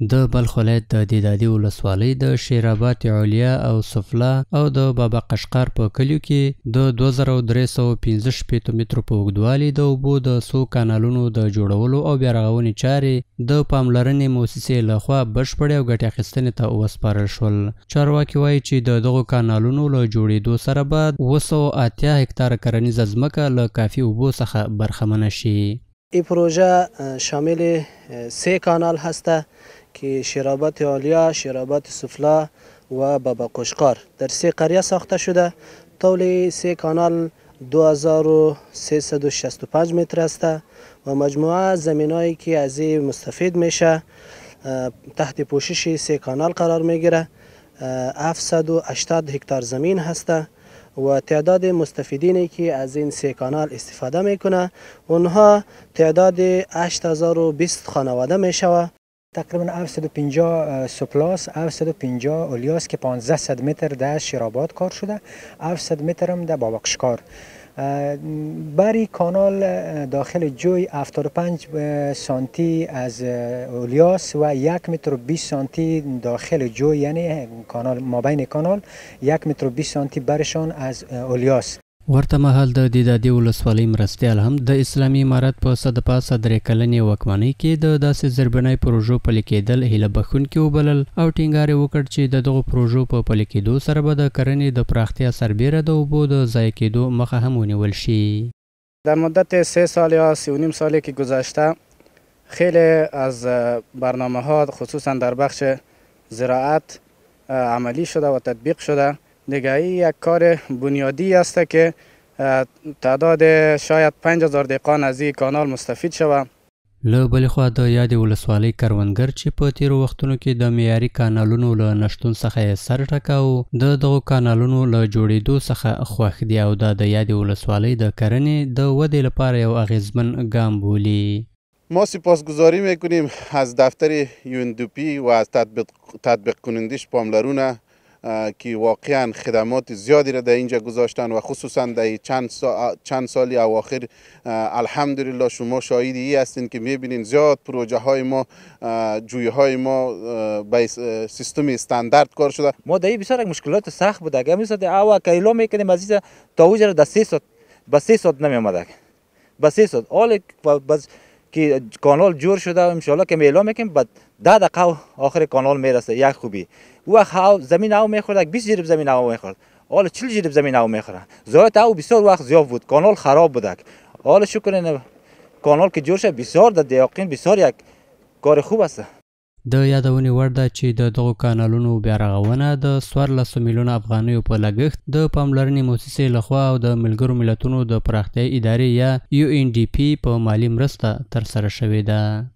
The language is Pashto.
د بلخ ولایت د دېدادي ولسوالۍ د شیراباد علیا او سفلا او د بابا قشقر په کلیو کې د 2315 مترو په اوږدوالي د اوبو د څو کانالونو د جوړولو او بیا رغونې چارې د پاملرنې موسسې لخوا بشپړې او ګټې اخیستنې ته وسپارل شول. چارواکي وایي چې د دغو کانالونو له جوړېدو سره به 280 هکتاره کرنیزه ځمکه له کافي اوبو څخه برخمنه شي. این پروژه شامل 3 کانال هسته که شیراباد علیا، شیراباد سفلا و بابا قشقر در 3 قریه ساخته شده. طول 3 کانال 2365 متر است و مجموعه زمینایی که از این مستفید میشه تحت پوشش 3 کانال قرار میگیره. 780 هکتار زمین هسته و تعداد مستفیدینی که از این 3 کانال استفاده میکنه اونها تعداد 8020 خانواده میشوه. تقریبا 750 سپلاس، 750 الیاس که 1500 متر در شیراباد کار شده، 700 متر هم در بابا قشقر. بری کانال داخل جوی 75 سانتی از الیاس و 1 متر و 20 سانتی داخل جوی، یعنی کانال مابین کانال 1 متر و 20 سانتی برشان از الیاس. ورته مهال د دېدادي ولسوالۍ مرستیال هم د اسلامي امارت په صدپاسه 3 کلنې واکمنۍ کې د داسې زربنۍ پروژو پلي کېدل هیله بښونکي وبلل او ټینګار یې وکړ چې د دغو پروژو په پلي کېدو سره به د کرنې د پراختیا سربیره د اوبو د ضایع کېدو مخه هم ونیول شي. در مدت 3 سال یا 3.5 سالی که گذشته خیلی از برنامه ها خصوصا در بخش زراعت عملی شده و تطبیق شده. دیگه این یک کار بنیادی است که تعداد شاید 5000 دهقان از این کانال مستفید شود. له بلې خوا د یادې ولسوالۍ کروندګر چې په تیرو وختونو کې د معیاري کانالونو له نشتون څخه یې سر ټکاو د دغو کانالونو له جوړېدو څخه خوښ دي او دا د یادې ولسوالۍ د کرنې د ودې لپاره یو اغیزمن ګام بولي. ما سپاسگزاری میکنیم از دفتر UNDP و از تطبیق کنندش پاملرونه که واقعا خدمات زیادی را در اینجا گذاشتن و خصوصا در چند سالی اواخر الحمدلله شما شاهدی ای هستین که میبینین زیاد پروژه های ما جویه های ما به سیستم استاندارد کار شده. ما در این بسیار مشکلات سخت بود. اگر میشد اول کایلو میکنیم از این تا وجر در 300 به 300 نمی اومد به 300 حال بس که کانال جور شده ان شاء الله که اعلام میکنیم بعد 10 دقیقه آخر کانال میرسه. یک خوبی وقت زمین او میخورد 20 جریب زمین او میخورد، حالا 40 جریب زمین او میخوره. ضایعات او بسیار وقت زیاد بود، کانال خراب بود. حالا شکر کانال که جور شد بسیار د یقین بسیار یک کار خوب است. د یادونې وړ ده چې د دغو کانالونو بیا رغونه د 14 میلیونه افغانیو په لګښت د پاملرنې موسسې لخوا او د ملګرو ملتونو د پراختیایي ادارې یا UNDP په مالي مرسته ترسره شوې ده.